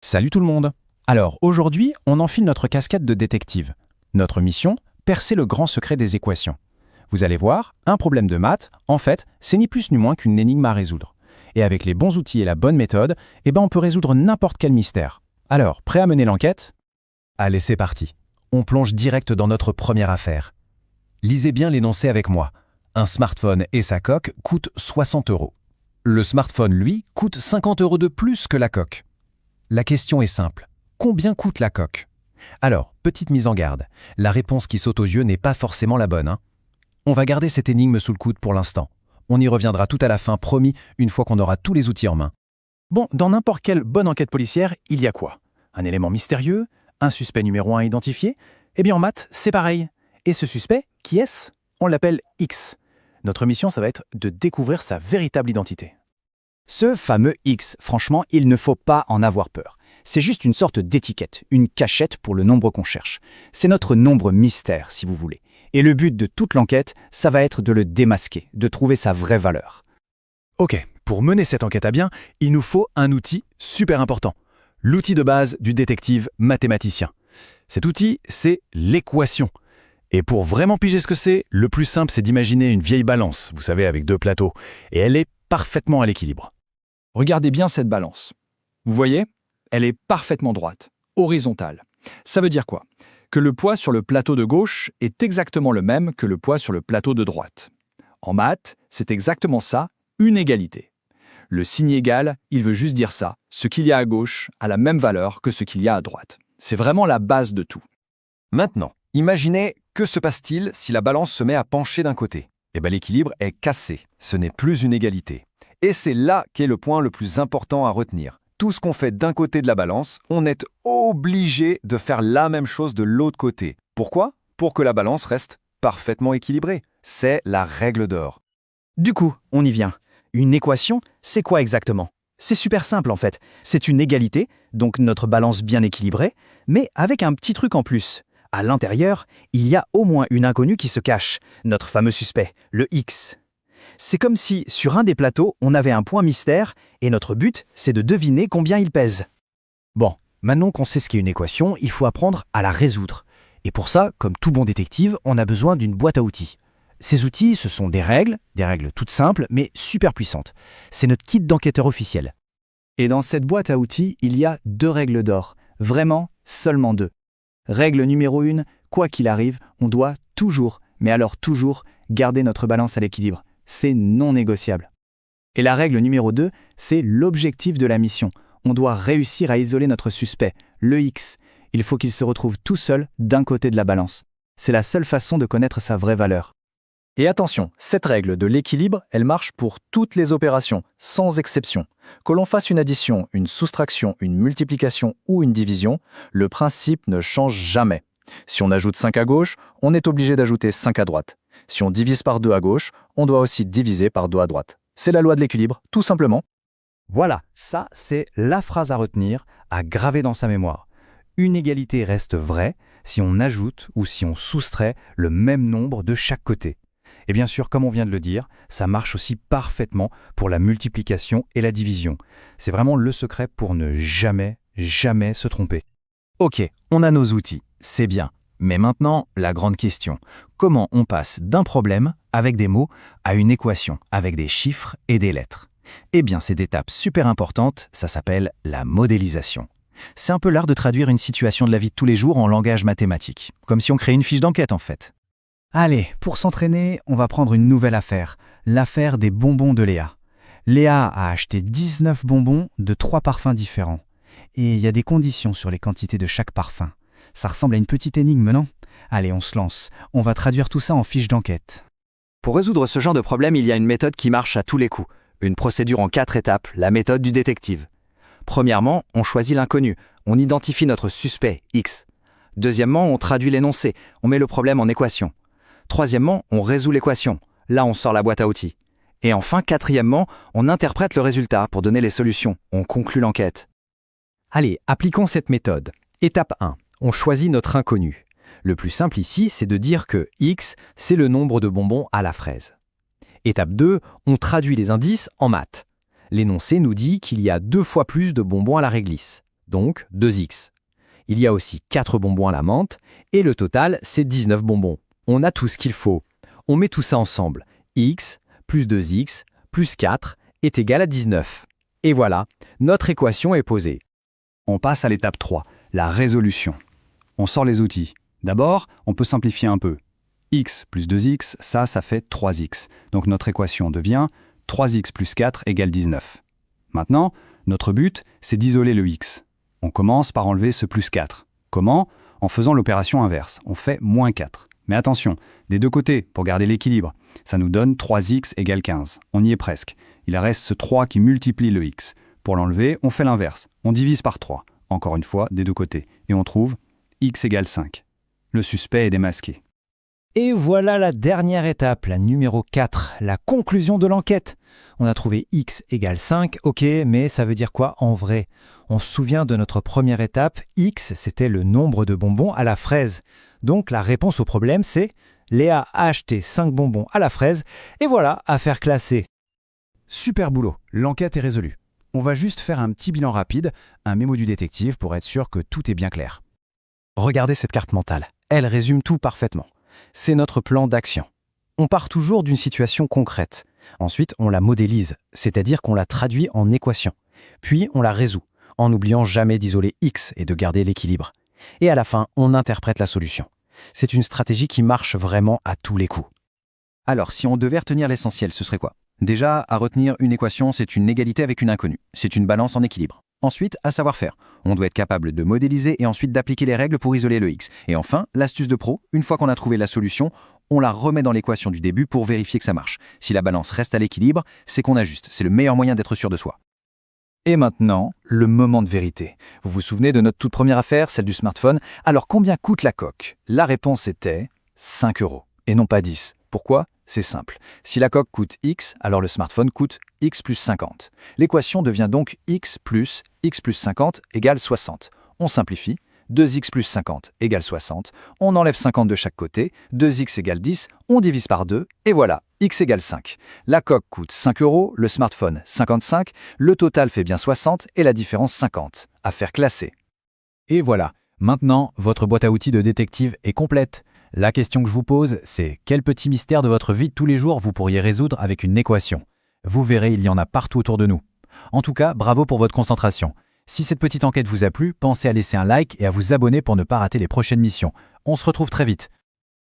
Salut tout le monde. Alors aujourd'hui, on enfile notre casquette de détective. Notre mission, percer le grand secret des équations. Vous allez voir, un problème de maths, en fait, c'est ni plus ni moins qu'une énigme à résoudre. Et avec les bons outils et la bonne méthode, on peut résoudre n'importe quel mystère. Alors, prêt à mener l'enquête? Allez, c'est parti. On plonge direct dans notre première affaire. Lisez bien l'énoncé avec moi. Un smartphone et sa coque coûtent 60 €. Le smartphone, lui, coûte 50 € de plus que la coque. La question est simple. Combien coûte la coque? Alors, petite mise en garde. La réponse qui saute aux yeux n'est pas forcément la bonne. On va garder cette énigme sous le coude pour l'instant. On y reviendra tout à la fin, promis, une fois qu'on aura tous les outils en main. Bon, dans n'importe quelle bonne enquête policière, il y a quoi? Un élément mystérieux? Un suspect numéro 1 identifié? Eh bien en maths, c'est pareil. Et ce suspect, qui est-ce? On l'appelle X. Notre mission, ça va être de découvrir sa véritable identité. Ce fameux X, franchement, il ne faut pas en avoir peur. C'est juste une sorte d'étiquette, une cachette pour le nombre qu'on cherche. C'est notre nombre mystère, si vous voulez. Et le but de toute l'enquête, ça va être de le démasquer, de trouver sa vraie valeur. Ok, pour mener cette enquête à bien, il nous faut un outil super important. L'outil de base du détective mathématicien. Cet outil, c'est l'équation. Et pour vraiment piger ce que c'est, le plus simple, c'est d'imaginer une vieille balance, vous savez, avec deux plateaux. Et elle est parfaitement à l'équilibre. Regardez bien cette balance. Vous voyez? Elle est parfaitement droite, horizontale. Ça veut dire quoi? Que le poids sur le plateau de gauche est exactement le même que le poids sur le plateau de droite. En maths, c'est exactement ça, une égalité. Le signe égal, il veut juste dire ça. Ce qu'il y a à gauche a la même valeur que ce qu'il y a à droite. C'est vraiment la base de tout. Maintenant, imaginez, que se passe-t-il si la balance se met à pencher d'un côté? L'équilibre est cassé, ce n'est plus une égalité. Et c'est là qu'est le point le plus important à retenir. Tout ce qu'on fait d'un côté de la balance, on est obligé de faire la même chose de l'autre côté. Pourquoi? Pour que la balance reste parfaitement équilibrée. C'est la règle d'or. Du coup, on y vient. Une équation, c'est quoi exactement? C'est super simple en fait. C'est une égalité, donc notre balance bien équilibrée, mais avec un petit truc en plus. À l'intérieur, il y a au moins une inconnue qui se cache, notre fameux suspect, le X. C'est comme si, sur un des plateaux, on avait un point mystère, et notre but, c'est de deviner combien il pèse. Bon, maintenant qu'on sait ce qu'est une équation, il faut apprendre à la résoudre. Et pour ça, comme tout bon détective, on a besoin d'une boîte à outils. Ces outils, ce sont des règles toutes simples, mais super puissantes. C'est notre kit d'enquêteur officiel. Et dans cette boîte à outils, il y a 2 règles d'or. Vraiment, seulement 2. Règle numéro 1, quoi qu'il arrive, on doit toujours, mais alors toujours, garder notre balance à l'équilibre. C'est non négociable. Et la règle numéro 2, c'est l'objectif de la mission. On doit réussir à isoler notre suspect, le X. Il faut qu'il se retrouve tout seul d'un côté de la balance. C'est la seule façon de connaître sa vraie valeur. Et attention, cette règle de l'équilibre, elle marche pour toutes les opérations, sans exception. Que l'on fasse une addition, une soustraction, une multiplication ou une division, le principe ne change jamais. Si on ajoute 5 à gauche, on est obligé d'ajouter 5 à droite. Si on divise par 2 à gauche, on doit aussi diviser par 2 à droite. C'est la loi de l'équilibre, tout simplement. Voilà, ça c'est la phrase à retenir, à graver dans sa mémoire. Une égalité reste vraie si on ajoute ou si on soustrait le même nombre de chaque côté. Et bien sûr, comme on vient de le dire, ça marche aussi parfaitement pour la multiplication et la division. C'est vraiment le secret pour ne jamais se tromper. Ok, on a nos outils, c'est bien. Mais maintenant, la grande question. Comment on passe d'un problème, avec des mots, à une équation, avec des chiffres et des lettres? Eh bien, cette étape super importante, ça s'appelle la modélisation. C'est un peu l'art de traduire une situation de la vie de tous les jours en langage mathématique. Comme si on créait une fiche d'enquête en fait. Allez, pour s'entraîner, on va prendre une nouvelle affaire. L'affaire des bonbons de Léa. Léa a acheté 19 bonbons de 3 parfums différents. Et il y a des conditions sur les quantités de chaque parfum. Ça ressemble à une petite énigme, non? Allez, on se lance. On va traduire tout ça en fiche d'enquête. Pour résoudre ce genre de problème, il y a une méthode qui marche à tous les coups. Une procédure en 4 étapes, la méthode du détective. Premièrement, on choisit l'inconnu. On identifie notre suspect, X. Deuxièmement, on traduit l'énoncé. On met le problème en équation. Troisièmement, on résout l'équation. Là, on sort la boîte à outils. Et enfin, quatrièmement, on interprète le résultat pour donner les solutions. On conclut l'enquête. Allez, appliquons cette méthode. Étape 1. On choisit notre inconnu. Le plus simple ici, c'est de dire que X, c'est le nombre de bonbons à la fraise. Étape 2, on traduit les indices en maths. L'énoncé nous dit qu'il y a 2 fois plus de bonbons à la réglisse. donc 2x. Il y a aussi 4 bonbons à la menthe, et le total, c'est 19 bonbons. On a tout ce qu'il faut. On met tout ça ensemble. X plus 2x plus 4 est égal à 19. Et voilà, notre équation est posée. On passe à l'étape 3, la résolution. On sort les outils. D'abord, on peut simplifier un peu. X plus 2x, ça fait 3x. Donc notre équation devient 3x plus 4 égale 19. Maintenant, notre but, c'est d'isoler le x. On commence par enlever ce plus 4. Comment? En faisant l'opération inverse. On fait moins 4. Mais attention, des deux côtés, pour garder l'équilibre. Ça nous donne 3x égale 15. On y est presque. Il reste ce 3 qui multiplie le x. Pour l'enlever, on fait l'inverse. On divise par 3. Encore une fois, des deux côtés. Et on trouve x égale 5. Le suspect est démasqué. Et voilà la dernière étape, la numéro 4, la conclusion de l'enquête. On a trouvé x égale 5, ok, mais ça veut dire quoi en vrai? On se souvient de notre première étape, x c'était le nombre de bonbons à la fraise. Donc la réponse au problème c'est Léa a acheté 5 bonbons à la fraise, et voilà, affaire classée. Super boulot, l'enquête est résolue. On va juste faire un petit bilan rapide, un mémo du détective pour être sûr que tout est bien clair. Regardez cette carte mentale, elle résume tout parfaitement. C'est notre plan d'action. On part toujours d'une situation concrète. Ensuite, on la modélise, c'est-à-dire qu'on la traduit en équation. Puis, on la résout, en n'oubliant jamais d'isoler x et de garder l'équilibre. Et à la fin, on interprète la solution. C'est une stratégie qui marche vraiment à tous les coups. Alors, si on devait retenir l'essentiel, ce serait quoi? Déjà, à retenir une équation, c'est une égalité avec une inconnue. C'est une balance en équilibre. Ensuite, à savoir faire. On doit être capable de modéliser et ensuite d'appliquer les règles pour isoler le x. Et enfin, l'astuce de pro, une fois qu'on a trouvé la solution, on la remet dans l'équation du début pour vérifier que ça marche. Si la balance reste à l'équilibre, c'est qu'on ajuste. C'est le meilleur moyen d'être sûr de soi. Et maintenant, le moment de vérité. Vous vous souvenez de notre toute première affaire, celle du smartphone? Alors combien coûte la coque? La réponse était 5 € et non pas 10. Pourquoi? C'est simple. Si la coque coûte x, alors le smartphone coûte x plus 50. L'équation devient donc x plus 50 égale 60. On simplifie. 2x plus 50 égale 60. On enlève 50 de chaque côté. 2x égale 10. On divise par 2. Et voilà, x égale 5. La coque coûte 5 €, le smartphone 55. Le total fait bien 60 et la différence 50. Affaire classée. Et voilà, maintenant, votre boîte à outils de détective est complète. La question que je vous pose, c'est quel petit mystère de votre vie de tous les jours vous pourriez résoudre avec une équation? Vous verrez, il y en a partout autour de nous. En tout cas, bravo pour votre concentration. Si cette petite enquête vous a plu, pensez à laisser un like et à vous abonner pour ne pas rater les prochaines missions. On se retrouve très vite.